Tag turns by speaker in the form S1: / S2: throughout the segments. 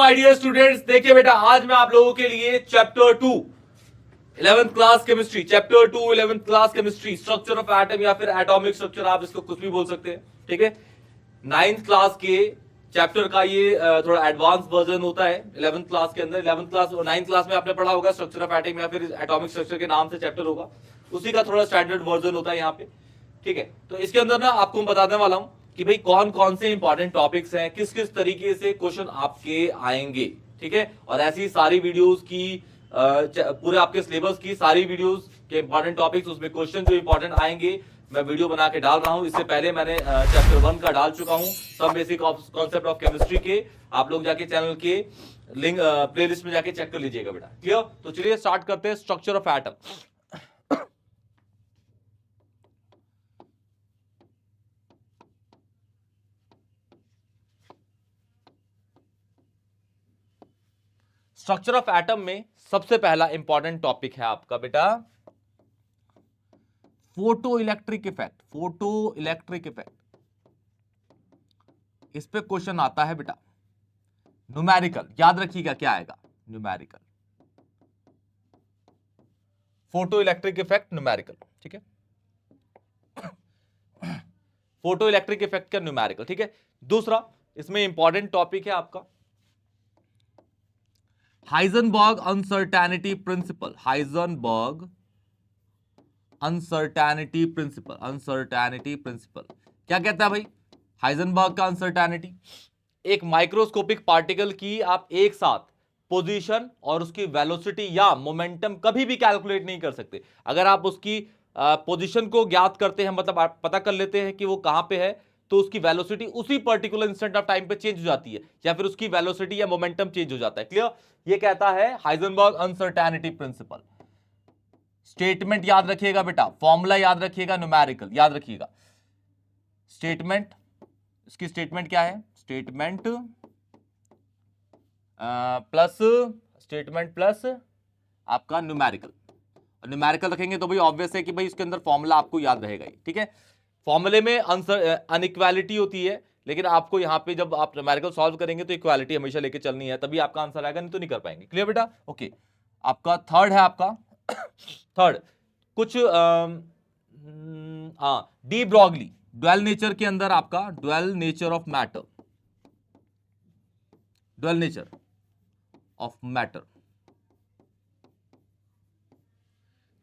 S1: My dear students, देखिए बेटा, आज मैं आप लोगों के लिए chapter 2 11th class chemistry, chapter 2 11th class chemistry, structure of atom या फिर एटॉमिक स्ट्रक्चर, आप इसको कुछ भी बोल सकते हैं, ठीक है। 9th क्लास के चैप्टर का ये थोड़ा एडवांस वर्जन होता है 11th क्लास के अंदर। 11th क्लास और 9th क्लास में आपने पढ़ा होगा स्ट्रक्चर ऑफ एटम या फिर एटॉमिक स्ट्रक्चर के नाम से चैप्टर होगा, उसी का थोड़ा स्टैंडर्ड वर्जन होता है यहाँ पे, ठीक है। तो इसके अंदर ना आपको मैं बताने वाला हूं कि भाई कौन कौन से इंपॉर्टेंट टॉपिक्स हैं, किस किस तरीके से क्वेश्चन आपके आएंगे, ठीक है। और ऐसी सारी वीडियोस की पूरे आपके सिलेबस की सारी वीडियोस के इंपॉर्टेंट टॉपिक्स, उसमें क्वेश्चन जो इंपॉर्टेंट आएंगे मैं वीडियो बना के डाल रहा हूं। इससे पहले मैंने चैप्टर 1 का डाल चुका हूं, सब बेसिक कॉन्सेप्ट ऑफ केमिस्ट्री के। आप लोग जाके चैनल के लिंक प्लेलिस्ट में जाके चेक कर लीजिएगा बेटा, क्लियर। तो चलिए स्टार्ट करते हैं structure of atom. Structure of atom में सबसे पहला इंपॉर्टेंट टॉपिक है आपका बेटा photo electric effect. Photo electric effect, इस पे क्वेश्चन आता है बेटा न्यूमेरिकल, याद रखिएगा क्या आएगा, numerical. Photo electric effect numerical, ठीक है। फोटो इलेक्ट्रिक इफेक्ट का न्यूमेरिकल, ठीक है। दूसरा इसमें इंपॉर्टेंट टॉपिक है आपका Heisenberg uncertainty principle. Heisenberg uncertainty principle, uncertainty principle क्या कहता है भाई हाइजेनबर्ग का अनसर्टेनिटी? एक माइक्रोस्कोपिक पार्टिकल की आप एक साथ पोजीशन और उसकी वेलोसिटी या मोमेंटम कभी भी कैलकुलेट नहीं कर सकते। अगर आप उसकी पोजीशन को ज्ञात करते हैं, मतलब आप पता कर लेते हैं कि वो कहां पे है, तो उसकी वेलोसिटी उसी पर्टिकुलर इंस्टेंट ऑफ टाइम पे चेंज हो जाती है, या फिर उसकी वेलोसिटी या मोमेंटम चेंज हो जाता है, क्लियर। ये कहता है हाइजेनबर्ग अनसर्टेनिटी प्रिंसिपल। स्टेटमेंट याद रखिएगा बेटा, फॉर्मूला याद रखिएगा, न्यूमेरिकल याद रखिएगा। स्टेटमेंट, इसकी स्टेटमेंट क्या है? स्टेटमेंट प्लस आपका न्यूमेरिकल। न्यूमेरिकल रखेंगे तो भाई ऑब्वियस है कि भाई इसके अंदर फॉर्मूला आपको याद रहेगा ही, ठीक है। फॉर्मूले में आंसर अनइक्वालिटी होती है, लेकिन आपको यहां पे जब आप न्यूमेरिकल सॉल्व करेंगे तो इक्वालिटी हमेशा लेके चलनी है, तभी आपका आंसर आएगा, नहीं तो नहीं कर पाएंगे, क्लियर बेटा। ओके, आपका थर्ड है आपका थर्ड कुछ डी ब्रॉगली, ड्वेल नेचर के अंदर आपका dual nature of matter, dual nature of matter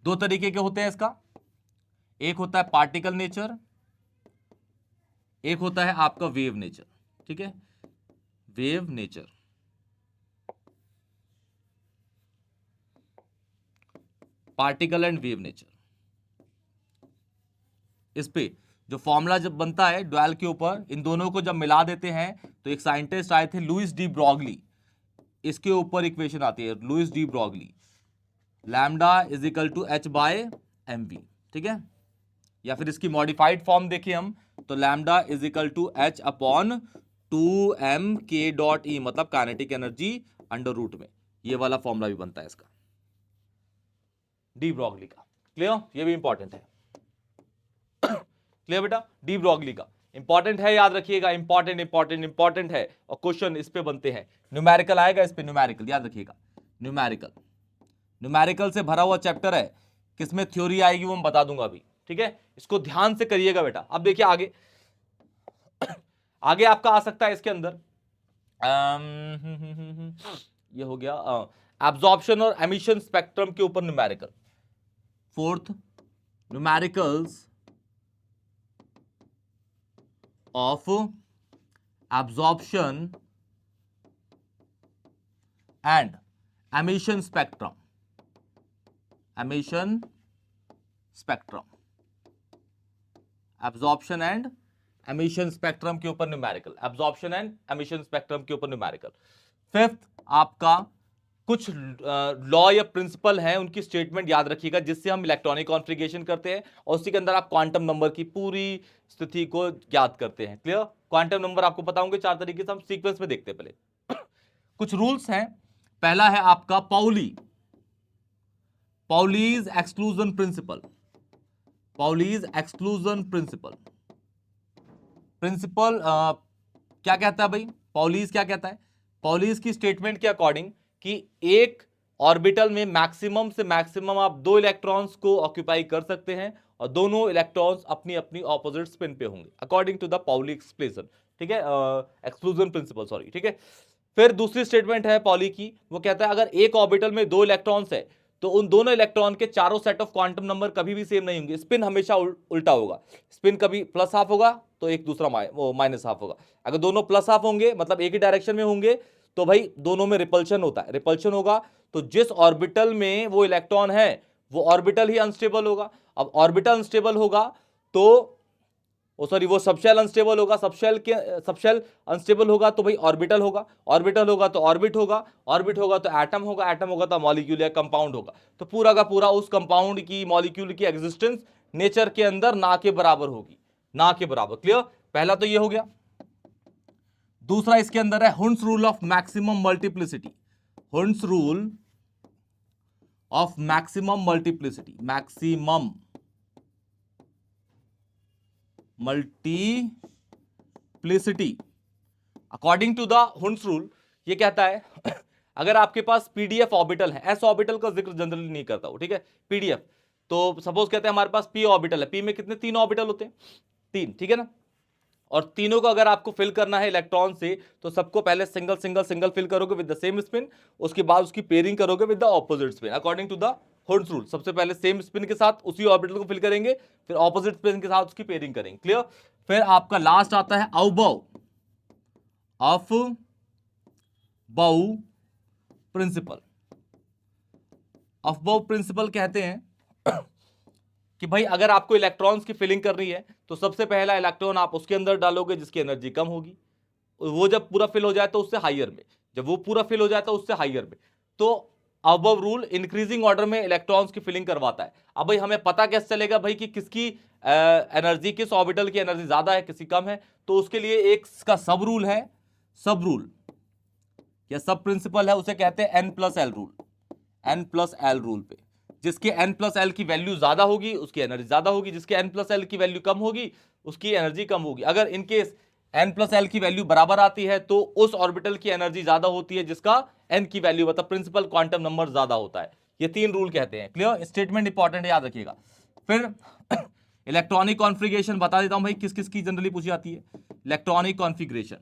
S1: दो तरीके के होते हैं इसका। एक होता है पार्टिकल नेचर, एक होता है आपका वेव नेचर, ठीक है। Wave nature, particle and wave nature, इस पे जो फॉर्मूला जब बनता है ड्वेल के ऊपर, इन दोनों को जब मिला देते हैं तो एक साइंटिस्ट आए थे लुइस डी ब्रॉगली, इसके ऊपर इक्वेशन आती है Louis de Broglie, lambda is equal to H by M V, ठीक है। या फिर इसकी मॉडिफाइड फॉर्म देखिए हम तो lambda is equal to H upon 2m k dot E, मतलब काइनेटिक एनर्जी अंडर रूट में, ये वाला फॉर्मूला भी बनता है इसका डी ब्रॉगली का, क्लियर। ये भी इंपॉर्टेंट है, क्लियर बेटा। डी ब्रॉगली का इंपॉर्टेंट है, याद रखिएगा, इंपॉर्टेंट इंपॉर्टेंट इंपॉर्टेंट है, और क्वेश्चन इस पे बनते हैं। न्यूमेरिकल आएगा इस पे, न्यूमेरिकल याद रखिएगा, न्यूमेरिकल, न्यूमेरिकल से भरा हुआ चैप्टर है, किसमें थ्योरी आएगी वो मैं बता दूंगा अभी, ठीक है। इसको ध्यान से करिएगा बेटा। अब देखिए आगे आगे आपका आ सकता है इसके अंदर ये हो गया एब्जॉर्प्शन और एमिशन स्पेक्ट्रम के ऊपर numerical. Fourth, numericals of absorption and emission spectrum, emission spectrum, absorption and emission spectrum के ऊपर numerical, absorption and emission spectrum के ऊपर न्यूमेरिकल। फिफ्थ आपका कुछ लॉ या प्रिंसिपल है, उनकी स्टेटमेंट याद रखिएगा, जिससे हम इलेक्ट्रॉनिक कॉन्फ़िगरेशन करते हैं और उसी के अंदर आप क्वांटम नंबर की पूरी स्थिति को ज्ञात करते हैं, क्लियर। क्वांटम नंबर आपको पता होंगे 4 तरीके से, हम सीक्वेंस में देखते हैं पहले। कुछ रूल्स हैं, पहला है आपका Pauli, Pauli's exclusion principle, Pauli's exclusion principle. Principle क्या कहता है भाई, पाउलीज क्या कहता है? पॉलीज की स्टेटमेंट के अकॉर्डिंग कि एक ऑर्बिटल में मैक्सिमम से मैक्सिमम आप 2 इलेक्ट्रॉन्स को ऑक्यूपाई कर सकते हैं और दोनों इलेक्ट्रॉन्स अपनी अपनी ऑपोजिट स्पिन पे होंगे according to the Pauli exclusion, ठीक है, एक्सक्लूजन प्रिंसिपल, सॉरी, ठीक है। फिर दूसरी स्टेटमेंट है पॉली की, वो कहता है अगर एक ऑर्बिटल में 2 इलेक्ट्रॉन्स है तो उन दोनों इलेक्ट्रॉन के चारों सेट ऑफ क्वांटम नंबर कभी भी सेम नहीं होंगे, स्पिन हमेशा उल्टा होगा, स्पिन कभी प्लस हाफ होगा तो एक दूसरा माइनस हाफ होगा। अगर दोनों प्लस हाफ होंगे मतलब एक ही डायरेक्शन में होंगे तो भाई दोनों में रिपल्शन होता है, रिपल्शन होगा तो जिस ऑर्बिटल में वो इलेक्ट्रॉन है वो ऑर्बिटल ही अनस्टेबल होगा। अब ऑर्बिटल अनस्टेबल होगा तो वो सबशेल अनस्टेबल होगा, सबशेल अनस्टेबल होगा तो भाई ऑर्बिटल होगा, ऑर्बिटल होगा तो ऑर्बिट होगा, ऑर्बिट होगा तो एटम होगा, एटम होगा तो मॉलिक्यूल या कंपाउंड होगा। तो पूरा का पूरा उस कंपाउंड की मॉलिक्यूल की एग्जिस्टेंस नेचर के अंदर ना के बराबर होगी, ना के बराबर। क्लियर? पहला तो ये हो गया। दूसरा इसके अंदर है Hund's rule of maximum multiplicity, Hund's rule of maximum multiplicity, maximum multiplicity according to the Hund's rule ये कहता है अगर आपके पास पीडीएफ ऑर्बिटल है, एस ऑर्बिटल का जिक्र जनरली नहीं करता हूं, ठीक है, पीडीएफ, तो सपोज कहते हैं हमारे पास पी ऑर्बिटल है, पी में कितने 3 ऑर्बिटल होते हैं, 3, ठीक है ना, और तीनों को अगर आपको फिल करना है इलेक्ट्रॉन से तो सबको पहले सिंगल सिंगल सिंगल फिल करोगे विद द सेम स्पिन, उसके बाद उसकी पेयरिंग करोगे with the opposite spin according to the Hund's rule. सबसे पहले सेम स्पिन के साथ उसी ऑर्बिटल को फिल करेंगे, फिर ऑपोजिट स्पिन के साथ उसकी पेयरिंग करेंगे। क्लियर? फिर आपका लास्ट आता है अफबाउ प्रिंसिपल। अफबाउ प्रिंसिपल कहते हैं कि भाई अगर आपको इलेक्ट्रॉन्स की फिलिंग करनी है तो सबसे पहला इलेक्ट्रॉन आप उसके अंदर डालोगे जिसकी एनर्जी कम होगी, वो जब पूरा फिल हो जाए तो उससे हायर में, जब वो पूरा फिल हो जाए तो उससे हायर में। तो अबव रूल इंक्रीजिंग ऑर्डर में इलेक्ट्रॉन्स की फिलिंग करवाता है। अब भाई हमें पता कैसे चलेगा भाई कि किसकी एनर्जी, किस ऑर्बिटल की एनर्जी ज्यादा है किसी कम है, तो उसके लिए एक का सब रूल है, सब रूल या सब प्रिंसिपल है, उसे कहते हैं n+l रूल, n+l रूल पे जिसके n+l की वैल्यू ज्यादा होगी उसकी एनर्जी ज्यादा होगी, जिसके n+l की वैल्यू कम होगी उसकी एनर्जी कम होगी। अगर इनकेस n+l की वैल्यू बराबर आती है तो उस ऑर्बिटल की एनर्जी ज्यादा होती है जिसका n की वैल्यू मतलब प्रिंसिपल क्वांटम नंबर ज्यादा होता है। ये 3 रूल कहते हैं। क्लियर? स्टेटमेंट इंपॉर्टेंट है, याद रखिएगा। फिर इलेक्ट्रॉनिक कॉन्फ़िगरेशन बता देता हूं भाई किस किस की जनरली पूछी जाती है। इलेक्ट्रॉनिक कॉन्फ़िगरेशन,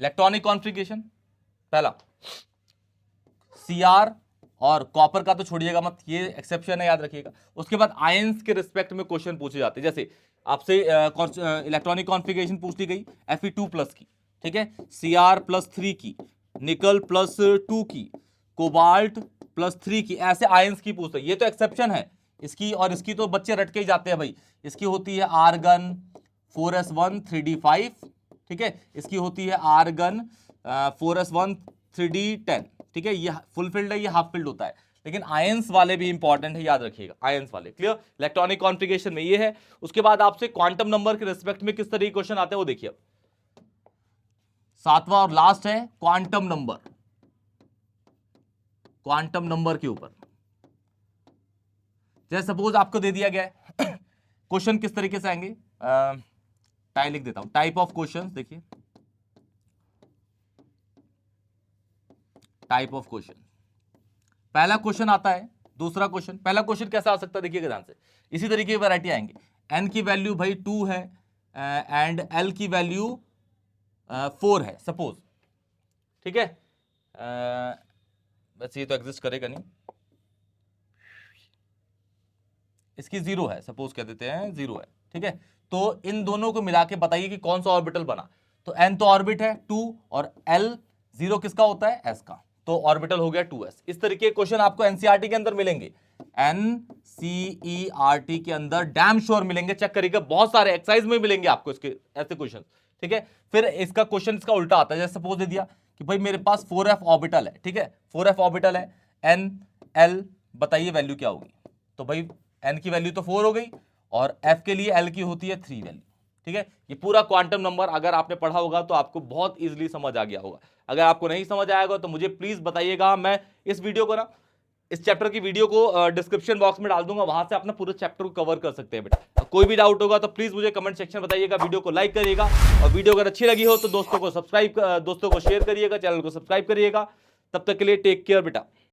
S1: इलेक्ट्रॉनिक कॉन्फ़िगरेशन पहला Cr और कॉपर का तो छोड़िएगा मत, ये एक्सेप्शन है, याद रखिएगा। उसके बाद आयंस के रिस्पेक्ट में क्वेश्चन पूछे जाते हैं, जैसे आपसे इलेक्ट्रॉनिक कॉन्फ़िगरेशन पूछ ली गई Fe2+ की, ठीक है, Cr+3 की, निकल +2 की, कोबाल्ट +3 की, ऐसे आयंस की पूछते हैं। ये तो एक्सेप्शन है इसकी, और इसकी तो बच्चे रट के ही जाते हैं भाई। इसकी होती है आर्गन 4s1 3d5, ठीक है, इसकी होती है आर्गन 4s1 3d10, ठीक है, ये फुल फिल्ड है, ये हाफ फिल्ड होता है, लेकिन आयंस वाले भी इंपॉर्टेंट है, याद रखिएगा आयंस वाले। क्लियर? इलेक्ट्रॉनिक कॉन्फ़िगरेशन में ये है। उसके बाद आपसे क्वांटम नंबर के रिस्पेक्ट में किस तरह के क्वेश्चन आते हैं वो देखिए। 7वां और लास्ट है क्वांटम नंबर, क्वांटम नंबर के ऊपर। जैसे सपोज आपको दे दिया गया है क्वेश्चन किस तरीके से आएंगे, टाइप लिख देता हूं, टाइप ऑफ क्वेश्चन देखिए, टाइप ऑफ क्वेश्चन। पहला क्वेश्चन आता है, दूसरा क्वेश्चन। पहला क्वेश्चन कैसा आ सकता है देखिएगा ध्यान से, इसी तरीके की वैरायटी आएंगे। n की वैल्यू भाई 2 है एंड l की वैल्यू 4 है सपोज, ठीक है, वैसे ये तो एग्जिस्ट करेगा नहीं, इसकी 0 है सपोज, कह देते हैं 0 है, ठीक है। तो इन दोनों को मिला के बताइए कि कौन सा ऑर्बिटल बना। तो n तो ऑर्बिट है 2 और l 0 किसका होता है, s का, तो ऑर्बिटल हो गया 2s। इस तरीके के क्वेश्चन आपको एनसीईआरटी के अंदर मिलेंगे, एनसीईआरटी के अंदर डैम श्योर मिलेंगे, चेक करिएगा, बहुत सारे एक्सरसाइज में मिलेंगे आपको इसके ऐसे क्वेश्चन, ठीक है। फिर इसका क्वेश्चन इसका उल्टा आता है, जैसे सपोज दे दिया कि भाई मेरे पास 4f ऑर्बिटल है, ठीक है, 4f ऑर्बिटल है, n l बताइए वैल्यू क्या होगी। तो भाई n की वैल्यू तो 4 हो गई और f के लिए l की होती है 3 वैल्यू, ठीक है। ये पूरा क्वांटम नंबर अगर आपने पढ़ा होगा तो आपको बहुत इजीली समझ आ गया होगा। अगर आपको नहीं समझ आएगा तो मुझे प्लीज बताइएगा, मैं इस वीडियो को ना इस चैप्टर की वीडियो को डिस्क्रिप्शन बॉक्स में डाल दूंगा, वहां से अपना पूरे चैप्टर को कवर कर सकते हैं बेटा। कोई भी डाउट होगा तो प्लीज मुझे कमेंट सेक्शन बताइएगा, वीडियो को लाइक करिएगा, और वीडियो अगर अच्छी लगी हो तो दोस्तों को शेयर करिएगा, चैनल को सब्सक्राइब करिएगा। तब तक के लिए टेक केयर बेटा।